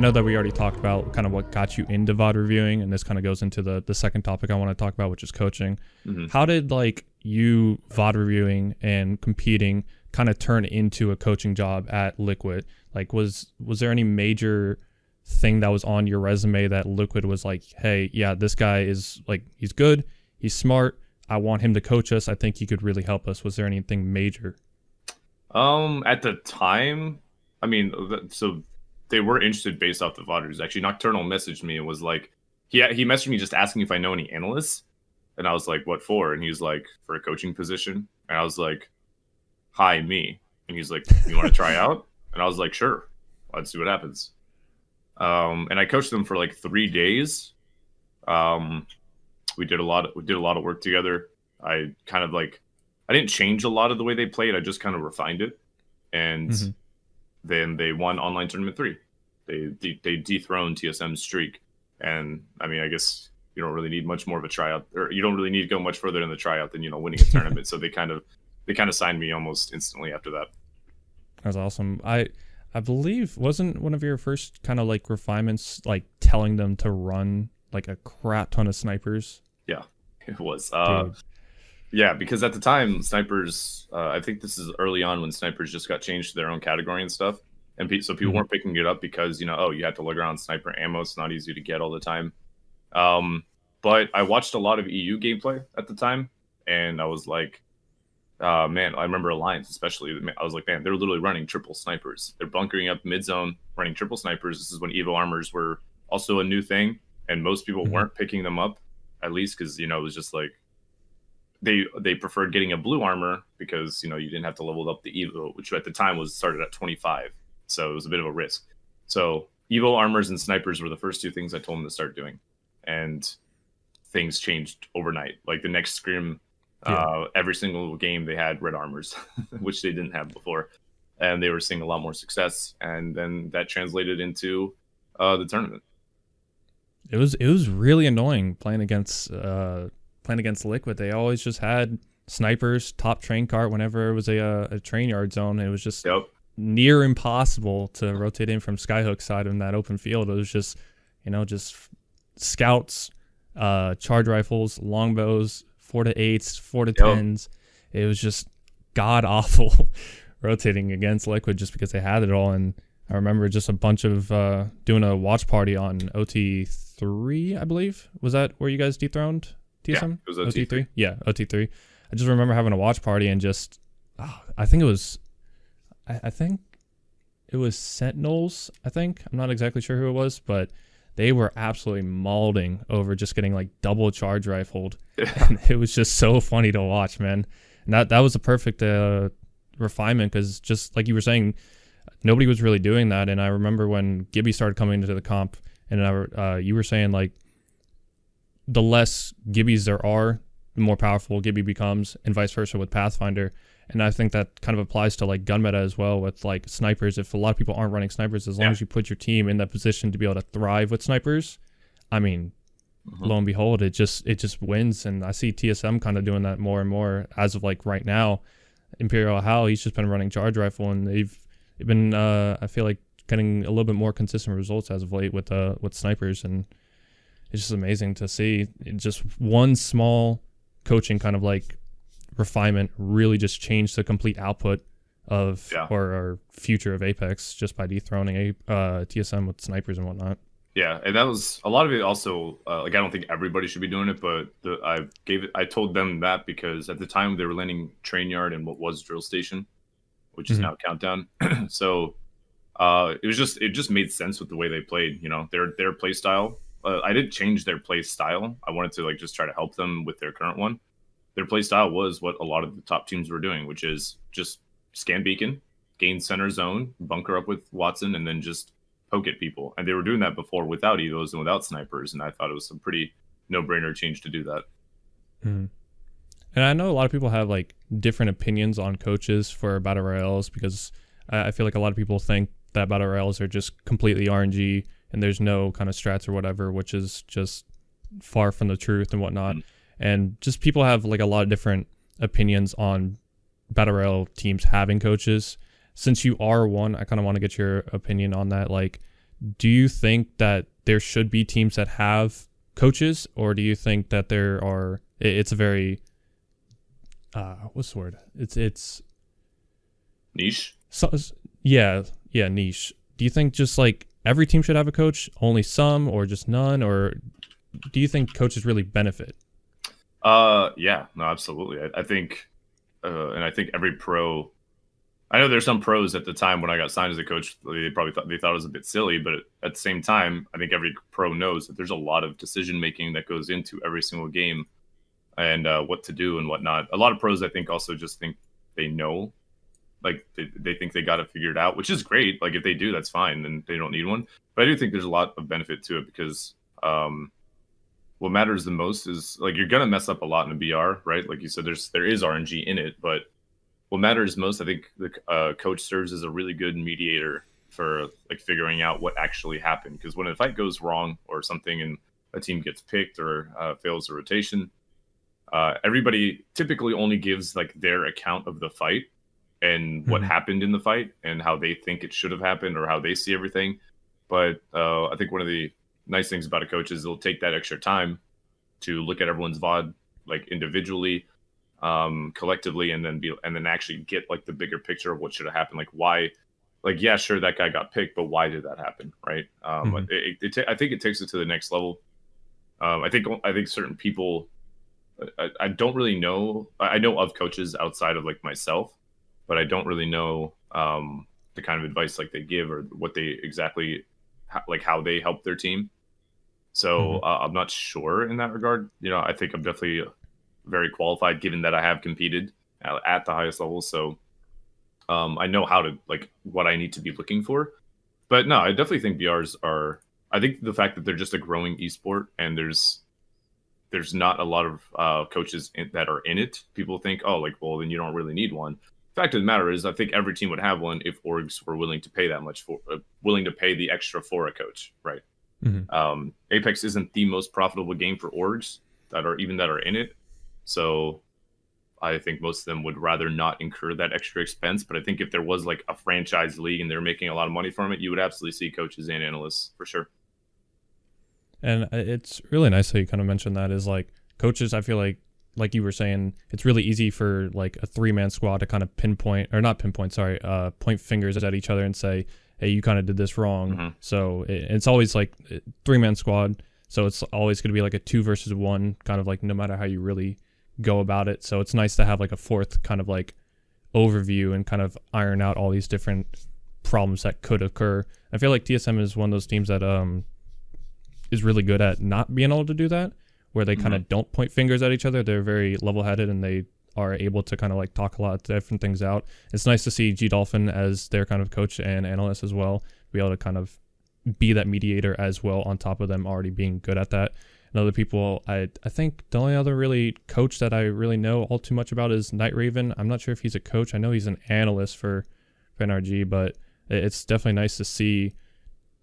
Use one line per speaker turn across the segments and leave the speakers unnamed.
know that we already talked about kind of what got you into VOD reviewing, and this kind of goes into the second topic I want to talk about, which is coaching. How did like you VOD reviewing and competing kind of turn into a coaching job at Liquid? Like, was there any major thing that was on your resume that Liquid was like, hey, yeah, this guy is like, he's good, he's smart, I want him to coach us, I think he could really help us? Was there anything major?
At the time, I mean, so they were interested based off the VODers. Actually, Nocturnal messaged me and was like, he messaged me just asking if I know any analysts, and I was like, what for? And he was like, for a coaching position. And I was like, hi, me. And he's like, you want to try out? And I was like, sure, let's see what happens. And I coached them for like 3 days. We did a lot of work together. I didn't change a lot of the way they played. I just kind of refined it. And then they won Online Tournament 3. They dethroned TSM's streak. And I mean, I guess you don't really need much more of a tryout, or you don't really need to go much further in the tryout than, winning a tournament. So they kind of signed me almost instantly after that.
That's awesome. I believe, wasn't one of your first kind of like refinements like telling them to run like a crap ton of snipers?
Yeah, it was. Yeah, because at the time, snipers, I think this is early on when snipers just got changed to their own category and stuff. And so people weren't picking it up because, you had to look around sniper ammo. It's not easy to get all the time. But I watched a lot of EU gameplay at the time. And I was like, man, I remember Alliance especially. I was like, man, they're literally running triple snipers. They're bunkering up mid zone, running triple snipers. This is when Evo armors were also a new thing. And most people weren't picking them up, at least because, it was just like, they preferred getting a blue armor because, you didn't have to level up the Evo, which at the time was started at 25. So it was a bit of a risk. So Evo armors and snipers were the first two things I told them to start doing. And things changed overnight. Like the next scrim, every single game they had red armors, which they didn't have before. And they were seeing a lot more success. And then that translated into the tournament.
It was really annoying playing against Liquid. They always just had snipers top train cart whenever it was a train yard zone. It was just near impossible to rotate in from Skyhook side in that open field. It was just just scouts, charge rifles, longbows, 4-8s, 4-10s. It was just god awful rotating against Liquid just because they had it all. And I remember just a bunch of doing a watch party on OT3, I believe. Was that where you guys dethroned TSM?
Yeah, it was OT3.
Yeah, OT3. I just remember having a watch party and just, I think it was Sentinels, I'm not exactly sure who it was, but they were absolutely mauling over just getting like double charge rifled. And it was just so funny to watch, man. And that was a perfect refinement because just like you were saying, nobody was really doing that. And I remember when Gibby started coming into the comp and you were saying like, the less Gibbies there are, the more powerful Gibby becomes, and vice versa with Pathfinder. And I think that kind of applies to like gun meta as well with like snipers. If a lot of people aren't running snipers, as long as you put your team in that position to be able to thrive with snipers, I mean, lo and behold, it just wins. And I see TSM kind of doing that more and more as of like right now. Imperial Hal, he's just been running charge rifle, and they've been I feel like getting a little bit more consistent results as of late with snipers. And it's just amazing to see. Just one small coaching kind of like refinement really just changed the complete output of or future of Apex just by dethroning TSM with snipers and whatnot.
Yeah, and that was a lot of it. Also, like I don't think everybody should be doing it, but I told them that because at the time they were landing Train Yard and what was Drill Station, which is now Countdown. So it just made sense with the way they played. Their play style. I didn't change their play style. I wanted to like just try to help them with their current one. Their play style was what a lot of the top teams were doing, which is just scan beacon, gain center zone, bunker up with Watson, and then just poke at people. And they were doing that before without Evos and without snipers. And I thought it was a pretty no-brainer change to do that.
And I know a lot of people have like different opinions on coaches for battle royales because I feel like a lot of people think that battle royales are just completely RNG and there's no kind of strats or whatever, which is just far from the truth and whatnot. And just people have like a lot of different opinions on battle royale teams having coaches. Since you are one, I kind of want to get your opinion on that. Like, do you think that there should be teams that have coaches, or do you think that there are? It's a very what's the word? It's
Niche.
so, yeah, niche. Do you think just like every team should have a coach, only some, or just none, or do you think coaches really benefit?
Yeah, no, absolutely. I think, and I think every pro. I know there's some pros at the time when I got signed as a coach, they probably thought it was a bit silly, but at the same time, I think every pro knows that there's a lot of decision making that goes into every single game, and what to do and whatnot. A lot of pros, I think, also just think they know, like they think they got it figured out, which is great. Like if they do, that's fine, then they don't need one. But I do think there's a lot of benefit to it because what matters the most is like you're gonna mess up a lot in a BR, right? Like you said, there is RNG in it, but what matters most, I think, the coach serves as a really good mediator for like figuring out what actually happened. Because when a fight goes wrong or something, and a team gets picked or fails a rotation, everybody typically only gives like their account of the fight and what happened in the fight and how they think it should have happened or how they see everything. But I think one of the nice things about a coach is they'll take that extra time to look at everyone's VOD like individually, collectively, and then actually get like the bigger picture of what should have happened. Like why, like, yeah, sure, that guy got picked, but why did that happen? Right. I think it takes it to the next level. I think certain people, I don't really know. I know of coaches outside of like myself, but I don't really know the kind of advice like they give or what they exactly like how they help their team. So I'm not sure in that regard. You know, I think I'm definitely very qualified given that I have competed at the highest level. So I know how to like what I need to be looking for. But no, I definitely think BRs are. I think the fact that they're just a growing esport and there's not a lot of coaches that are in it. People think, oh, like, well, then you don't really need one. Fact of the matter is, I think every team would have one if orgs were willing to pay that much for, willing to pay the extra for a coach, right? Apex isn't the most profitable game for orgs that are in it, so I think most of them would rather not incur that extra expense. But I think if there was like a franchise league and they're making a lot of money from it, you would absolutely see coaches and analysts for sure.
And it's really nice that you kind of mentioned that is like coaches, I feel like you were saying, it's really easy for like a 3-man squad to kind of point fingers at each other and say, hey, you kind of did this wrong. So it's always like 3-man squad. So it's always going to be like a 2 versus 1 kind of like no matter how you really go about it. So it's nice to have like a fourth kind of like overview and kind of iron out all these different problems that could occur. I feel like TSM is one of those teams that is really good at not being able to do that, where they kind of don't point fingers at each other. They're very level-headed and they are able to kind of like talk a lot of different things out. It's nice to see G Dolphin as their kind of coach and analyst as well, be able to kind of be that mediator as well on top of them already being good at that. And other people, I think the only other really coach that I really know all too much about is Night Raven. I'm not sure if he's a coach. I know he's an analyst for NRG, but it's definitely nice to see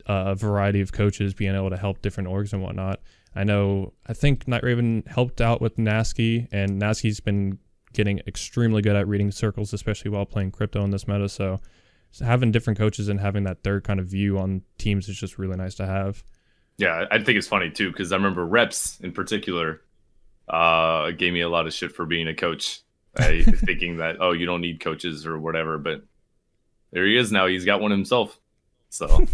a variety of coaches being able to help different orgs and whatnot. I think Night Raven helped out with Nasky, and Nasky's been getting extremely good at reading circles, especially while playing crypto in this meta. So having different coaches and having that third kind of view on teams is just really nice to have.
Yeah, I think it's funny too, because I remember Reps in particular gave me a lot of shit for being a coach, thinking that, oh, you don't need coaches or whatever. But there he is now. He's got one himself. So,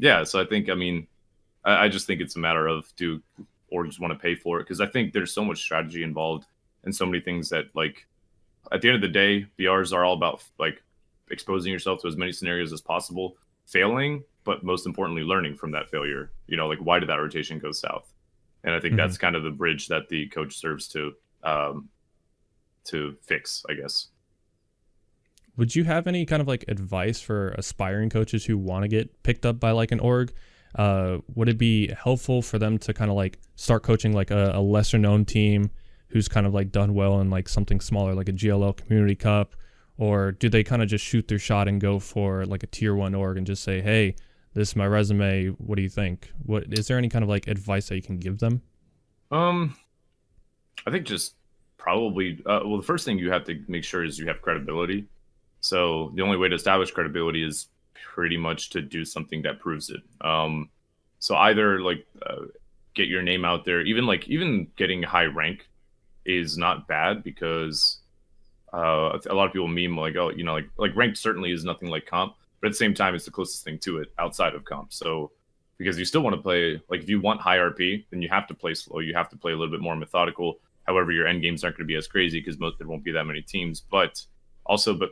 yeah, so I think, I mean, I just think it's a matter of do orgs want to pay for it? Because I think there's so much strategy involved and so many things that, like, at the end of the day, VRs are all about, like, exposing yourself to as many scenarios as possible, failing, but most importantly, learning from that failure. You know, like, why did that rotation go south? And I think that's kind of the bridge that the coach serves to fix, I guess.
Would you have any kind of like advice for aspiring coaches who want to get picked up by like an org? Would it be helpful for them to kind of like start coaching like a lesser known team who's kind of like done well in like something smaller like a GLL Community Cup? Or do they kind of just shoot their shot and go for like a tier 1 org and just say, hey, this is my resume, what do you think? What is there any kind of like advice that you can give them?
I think just probably the first thing you have to make sure is you have credibility. So the only way to establish credibility is pretty much to do something that proves it. So either like get your name out there, even getting high rank is not bad because a lot of people meme like, oh, like ranked certainly is nothing like comp, but at the same time, it's the closest thing to it outside of comp. So because you still want to play, like if you want high RP, then you have to play slow. You have to play a little bit more methodical. However, your end games aren't going to be as crazy because there won't be that many teams. But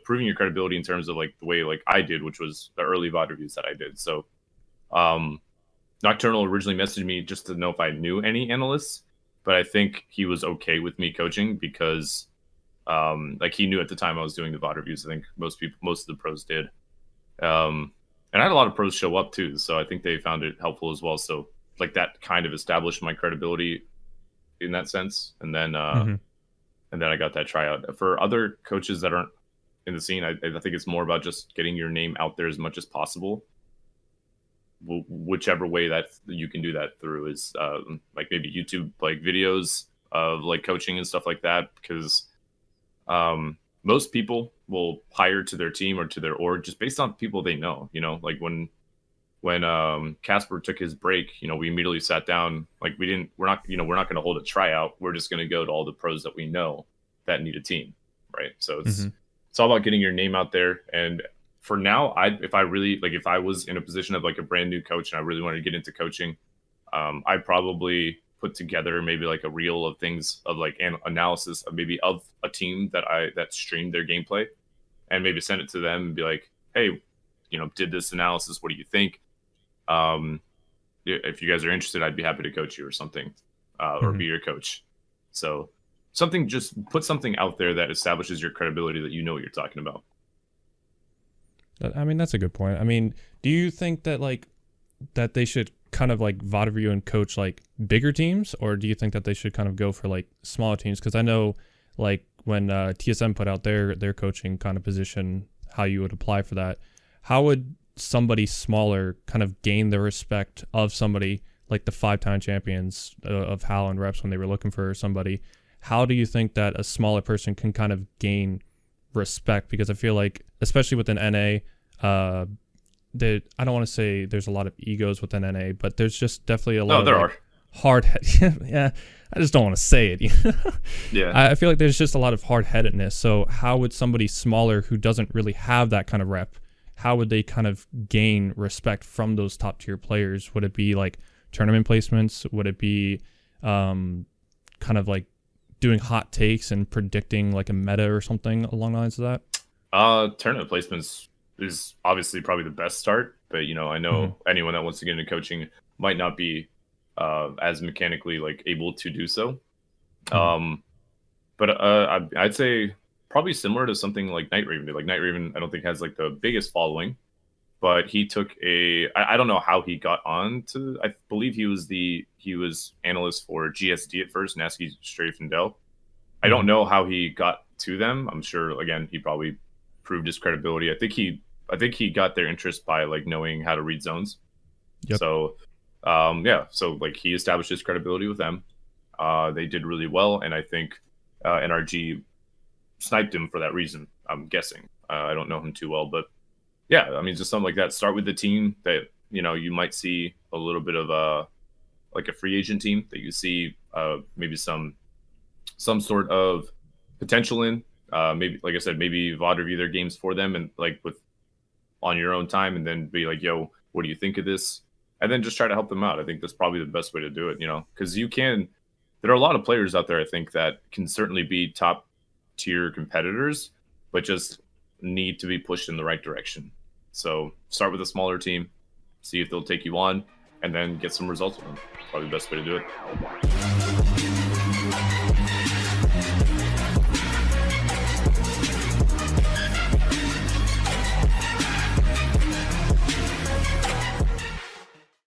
proving your credibility in terms of like the way like I did, which was the early VOD reviews that I did. So Nocturnal originally messaged me just to know if I knew any analysts, but I think he was okay with me coaching because like he knew at the time I was doing the VOD reviews. I think most of the pros did. And I had a lot of pros show up too, so I think they found it helpful as well. So like that kind of established my credibility in that sense. And then and then I got that tryout. For other coaches that aren't in the scene, I think it's more about just getting your name out there as much as possible. Whichever way that you can do that through is like maybe YouTube like videos of like coaching and stuff like that, because most people will hire to their team or to their org just based on people they know. Like when Casper took his break, we immediately sat down. Like we're not going to hold a tryout. We're just going to go to all the pros that we know that need a team, right? So it's all about getting your name out there. And for now, if I was in a position of like a brand new coach and I really wanted to get into coaching, I'd probably put together maybe like a reel of things of like an analysis of maybe of a team that streamed their gameplay, and maybe send it to them and be like, hey, did this analysis, what do you think? If you guys are interested, I'd be happy to coach you or something, or be your coach. So just put something out there that establishes your credibility, that you know what you're talking about.
I mean, that's a good point. I mean, do you think that that they should kind of like VOD review and coach like bigger teams, or do you think that they should kind of go for like smaller teams? Because I know like when TSM put out their coaching kind of position, how you would apply for that, how would somebody smaller kind of gain the respect of somebody like the 5-time champions of HAL and Reps when they were looking for somebody? How do you think that a smaller person can kind of gain respect? Because I feel like, especially within NA, I don't want to say there's a lot of egos within NA, but there's just definitely a lot of hard yeah, I just don't want to say it.
Yeah.
I feel like there's just a lot of hard-headedness. So how would somebody smaller who doesn't really have that kind of rep, how would they kind of gain respect from those top-tier players? Would it be like tournament placements? Would it be kind of like doing hot takes and predicting like a meta or something along the lines of that?
Tournament placements is obviously probably the best start, but I know anyone that wants to get into coaching might not be as mechanically like able to do so. But I'd say probably similar to something like Night Raven did. Like Night Raven, I don't think has like the biggest following, but he took I don't know how he got on to. I believe he was analyst for GSD at first, Nasky, Strafe, and Dell. I don't know how he got to them. I'm sure again he probably proved his credibility. I think he got their interest by like knowing how to read zones.
Yep.
So so like he established his credibility with them. They did really well, and I think NRG sniped him for that reason, I'm guessing. I don't know him too well, but yeah, I mean, just something like that. Start with the team that you might see a little bit of like a free agent team that you see maybe some sort of potential in. Maybe, like I said, maybe VOD review their games for them and like on your own time, and then be like, yo, what do you think of this? And then just try to help them out. I think that's probably the best way to do it, because there are a lot of players out there, I think, that can certainly be top tier competitors, but just need to be pushed in the right direction. So start with a smaller team, see if they'll take you on, and then get some results with them. Probably the best way to do it.